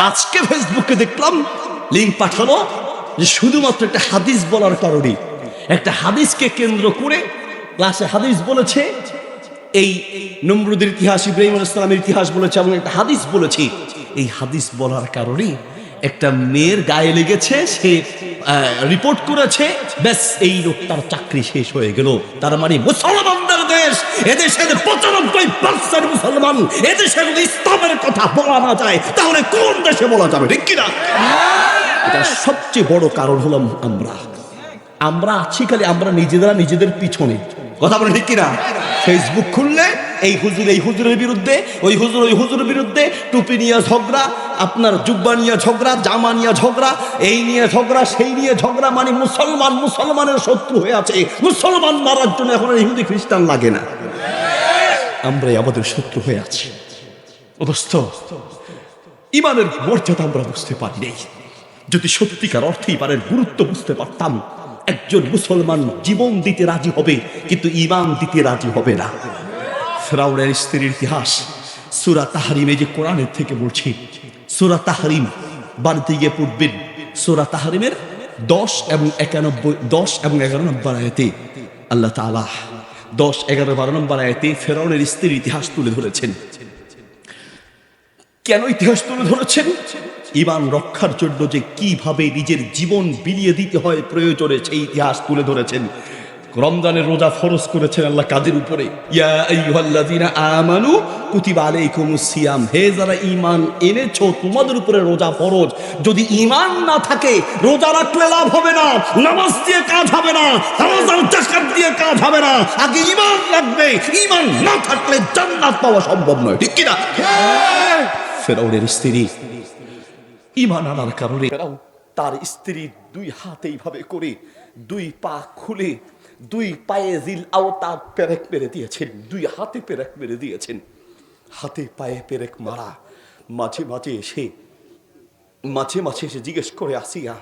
আজকে ফেসবুকে দেখলাম লিঙ্ক পাঠানো যে শুধুমাত্র একটা হাদিস বলার কারণে, একটা হাদিসকে কেন্দ্র করে ক্লাসে হাদিস বলেছে, এই নমরুদের ইতিহাস, ইব্রাহিম আলাইহিস সালামের ইতিহাস বলেছে এবং একটা হাদিস বলেছে। এই হাদিস বলার কারণে একটা মেয়ের গায়ে লেগেছে, সে রিপোর্ট করেছে, ব্যাস এই লোকটার চাকরি শেষ হয়ে গেল। তার মানে মুসলমানদের দেশ, এদেশের 95% মুসলমান, এদেশে যদি ইসলামের কথা বলা না যায় তাহলে কোন দেশে বলা যাবে, ঠিক কিনা? এটা সবচেয়ে বড় কারণ হলাম আমরা আছি খালি আমরা নিজেদের পিছনে। কথা বলে ঠিক কিনা? ফেসবুক খুললে এই হুজুরের বিরুদ্ধে, ওই হুজুরের বিরুদ্ধে, টুপি নিয়ে ঝগড়া, আপনার জুব্বা নিয়ে ঝগড়া, জামা নিয়ে ঝগড়া, এই নিয়ে ঝগড়া, সেই নিয়ে ঝগড়া। মানে মুসলমানের শত্রু হয়ে আছে। মুসলমান মারার জন্য এখন ইহুদি খ্রিস্টান লাগে না, আমরাই আমাদের শত্রু হয়ে আছি। অবস্থ ইমানের মর্যাদা আমরা বুঝতে পারি নাই। যদি সত্যিকার অর্থে ইমানের গুরুত্ব বুঝতে পারতাম, একজন মুসলমান জীবন দিতে রাজি হবে কিন্তু ঈমান দিতে রাজি হবে না। ফিরআউনের স্ত্রীর ইতিহাস সূরা তাহরিমে, যে কোরআনের থেকে বলছি, সূরা তাহরিম বাড়িতে গিয়ে পড়বেন। সূরা তাহরিমের 10 এবং 11 নম্বর আয়াতে আল্লাহ তাআলা 10, 11, 12 নম্বর আয়াতে ফিরআউনের স্ত্রীর ইতিহাস তুলে ধরেছেন। কেন ইতিহাস তুলে ধরেছেন? ঈমান রক্ষার জন্য যে কিভাবে নিজের জীবন বিলিয়ে দিতে হয় প্রয়োজনে, সেই ইতিহাস তুলে ধরেছেন। রমজানের রোজা ফরজ করেছেন আল্লাহ কাদের উপরে? ইয়া আইয়ুহাল্লাযীনা আমানু কুতিবা আলাইকুমুস সিয়াম, হে যারা ঈমান এনেছো তোমাদের উপরে রোজা ফরজ। যদি ঈমান না থাকে রোজা রাখলে লাভ হবে না, নামাজ দিয়ে কাজ হবে না, রোজার যাকাত দিয়ে কাজ হবে না। আগে ঈমান লাগবে, ঈমান না থাকলে জান্নাত পাওয়া সম্ভব নয়, ঠিক কি না? ফিরআউনের স্ত্রী ঈমান আনার কারণে তার স্ত্রীর 2 হাত এইভাবে করে 2 পা খুলে 2 পায়ে জিল আওতার পেরেক মেরে দিয়েছেন, 2 হাতে পেরেক মেরে দিয়েছেন। হাতে পায়ে পেরেক মারা, মাঝে মাঝে এসে জিজ্ঞেস করে, আসিয়া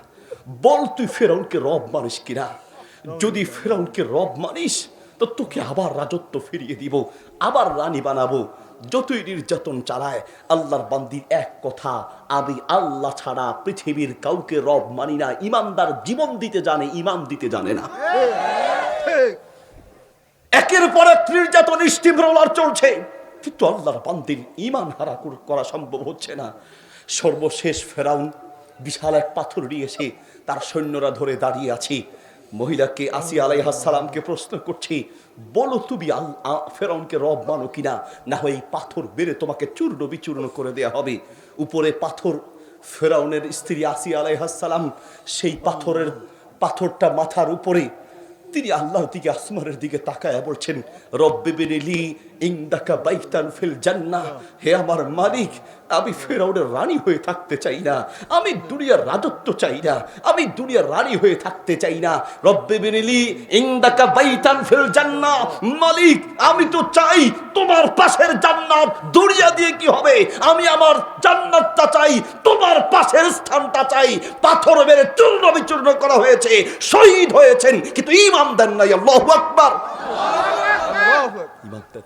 বল তুই ফেরাউনকে রব মানিস কিনা? যদি ফেরাউনকে রব মানিস তো তোকে আবার রাজত্ব ফিরিয়ে দিব, আবার রানী বানাবো। যতই নির্যাতন চালায়, আল্লাহর বান্দির এক কথা, আমি আল্লাহ ছাড়া পৃথিবীর কাউকে রব মানি না। ইমানদার জীবন দিতে জানে, ঈমান দিতে জানে না। একের পর এক নির্যাতন স্টিমরোলার চলছে, কিন্তু আল্লাহর বান্দির ঈমান হারা করা সম্ভব হচ্ছে না। সর্বশেষ ফেরাউন বিশাল এক পাথর নিয়ে এসে তার সৈন্যরা ধরে দাঁড়িয়ে আছে। মহিলাকে আসিয়া আলাইহিস সালামকে প্রশ্ন করছি, বলো তুমি ফেরাউনকে রব মানো কিনা, না হয় এই পাথর বেড়ে তোমাকে চূর্ণ বিচূর্ণ করে দেয়া হবে। উপরে পাথর, ফেরাউনের স্ত্রী আসিয়া আলাইহিস সালাম সেই পাথরটা মাথার উপরে, তিনি আল্লাহর দিকে, আসমানের দিকে তাকায়া বলছেন, রব্বি বিনিলি ইনদাকা বাইতান ফিল জান্নাহ, হে আমার মালিক, আমি ফেরাউনের রানী হয়ে থাকতে চাই না, আমি দুনিয়ার রাজত্ব চাই না, আমি দুনিয়ার রানী হয়ে থাকতে চাই না। রব্বি বিনিলি ইনদাকা বাইতান ফিল জান্নাহ, মালিক আমি তো চাই তোমার পাশের জান্নাত। দুনিয়া দিয়ে কি হবে? আমি আমার জান্নাতটা চাই, তোমার পাশের স্থানটা চাই। পাথর মেরে চূর্ণ বিচূর্ণ করা হয়েছে, শহীদ হয়েছেন, কিন্তু ঈমান দেন নাই। আল্লাহু আকবার। ঈমান দেন